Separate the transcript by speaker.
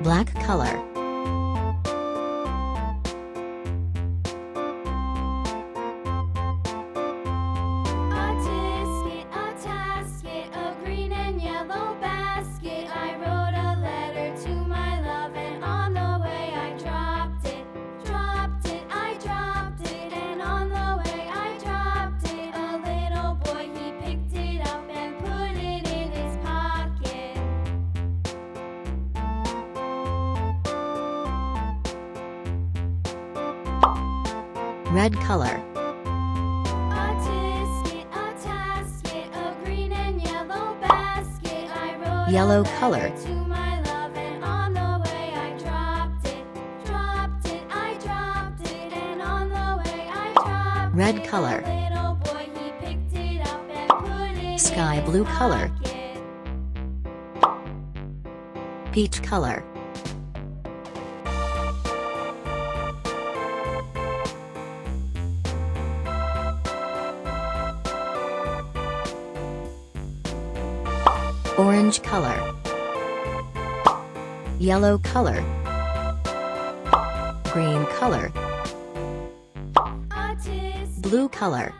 Speaker 1: Black color. Red color. Yellow color. Red color. Sky blue color. Peach color. Orange color. Yellow color. Green color. Blue color.